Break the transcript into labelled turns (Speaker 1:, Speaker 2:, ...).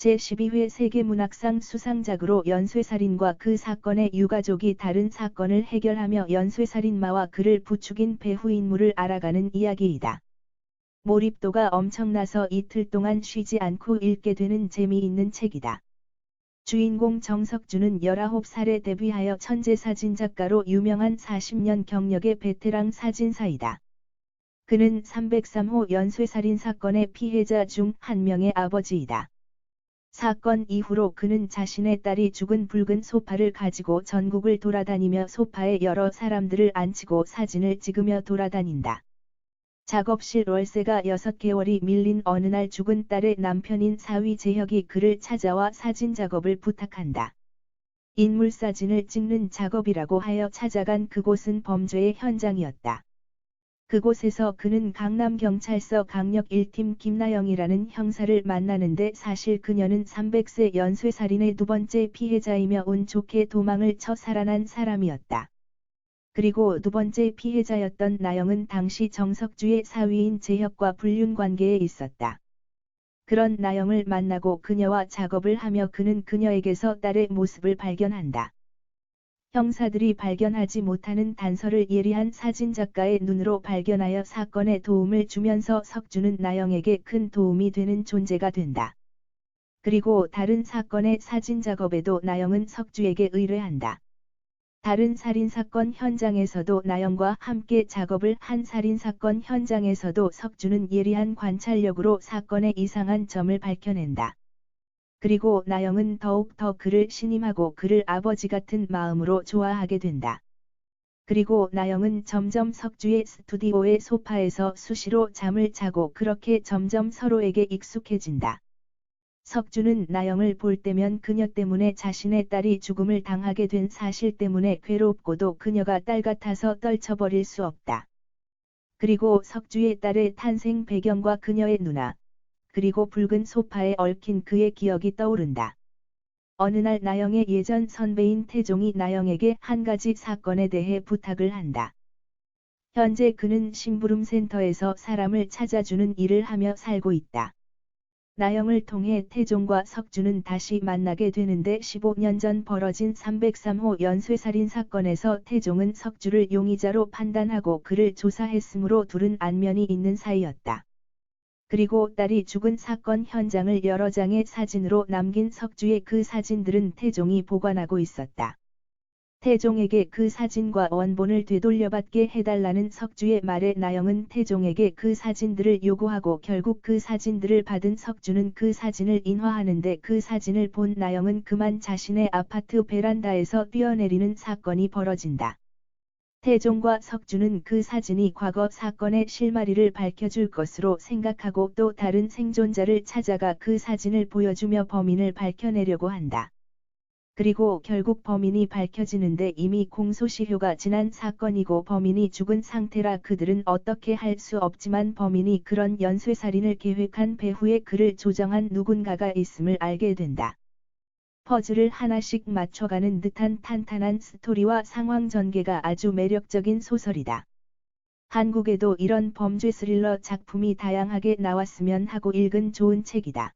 Speaker 1: 제12회 세계문학상 수상작으로 연쇄살인과 그 사건의 유가족이 다른 사건을 해결하며 연쇄살인마와 그를 부추긴 배후 인물을 알아가는 이야기이다. 몰입도가 엄청나서 이틀 동안 쉬지 않고 읽게 되는 재미있는 책이다. 주인공 정석주는 19살에 데뷔하여 천재사진작가로 유명한 40년 경력의 베테랑 사진사이다. 그는 303호 연쇄살인 사건의 피해자 중 한 명의 아버지이다. 사건 이후로 그는 자신의 딸이 죽은 붉은 소파를 가지고 전국을 돌아다니며 소파에 여러 사람들을 앉히고 사진을 찍으며 돌아다닌다. 작업실 월세가 6개월이 밀린 어느 날 죽은 딸의 남편인 사위 재혁이 그를 찾아와 사진 작업을 부탁한다. 인물 사진을 찍는 작업이라고 하여 찾아간 그곳은 범죄의 현장이었다. 그곳에서 그는 강남경찰서 강력 1팀 김나영이라는 형사를 만나는데 사실 그녀는 300세 연쇄살인의 두 번째 피해자이며 운 좋게 도망을 쳐 살아난 사람이었다. 그리고 두 번째 피해자였던 나영은 당시 정석주의 사위인 재혁과 불륜관계에 있었다. 그런 나영을 만나고 그녀와 작업을 하며 그는 그녀에게서 딸의 모습을 발견한다. 형사들이 발견하지 못하는 단서를 예리한 사진작가의 눈으로 발견하여 사건에 도움을 주면서 석주는 나영에게 큰 도움이 되는 존재가 된다. 그리고 다른 사건의 사진작업에도 나영은 석주에게 의뢰한다. 다른 살인사건 현장에서도 나영과 함께 작업을 한 살인사건 현장에서도 석주는 예리한 관찰력으로 사건의 이상한 점을 밝혀낸다. 그리고 나영은 더욱 더 그를 신임하고 그를 아버지 같은 마음으로 좋아하게 된다. 그리고 나영은 점점 석주의 스튜디오의 소파에서 수시로 잠을 자고 그렇게 점점 서로에게 익숙해진다. 석주는 나영을 볼 때면 그녀 때문에 자신의 딸이 죽음을 당하게 된 사실 때문에 괴롭고도 그녀가 딸 같아서 떨쳐버릴 수 없다. 그리고 석주의 딸의 탄생 배경과 그녀의 누나, 그리고 붉은 소파에 얽힌 그의 기억이 떠오른다. 어느 날 나영의 예전 선배인 태종이 나영에게 한 가지 사건에 대해 부탁을 한다. 현재 그는 심부름센터에서 사람을 찾아주는 일을 하며 살고 있다. 나영을 통해 태종과 석주는 다시 만나게 되는데 15년 전 벌어진 303호 연쇄살인 사건에서 태종은 석주를 용의자로 판단하고 그를 조사했으므로 둘은 안면이 있는 사이였다. 그리고 딸이 죽은 사건 현장을 여러 장의 사진으로 남긴 석주의 그 사진들은 태종이 보관하고 있었다. 태종에게 그 사진과 원본을 되돌려받게 해달라는 석주의 말에 나영은 태종에게 그 사진들을 요구하고 결국 그 사진들을 받은 석주는 그 사진을 인화하는데 그 사진을 본 나영은 그만 자신의 아파트 베란다에서 뛰어내리는 사건이 벌어진다. 태종과 석주는 그 사진이 과거 사건의 실마리를 밝혀줄 것으로 생각하고 또 다른 생존자를 찾아가 그 사진을 보여주며 범인을 밝혀내려고 한다. 그리고 결국 범인이 밝혀지는데 이미 공소시효가 지난 사건이고 범인이 죽은 상태라 그들은 어떻게 할 수 없지만 범인이 그런 연쇄살인을 계획한 배후에 그를 조정한 누군가가 있음을 알게 된다. 퍼즐을 하나씩 맞춰가는 듯한 탄탄한 스토리와 상황 전개가 아주 매력적인 소설이다. 한국에도 이런 범죄 스릴러 작품이 다양하게 나왔으면 하고 읽은 좋은 책이다.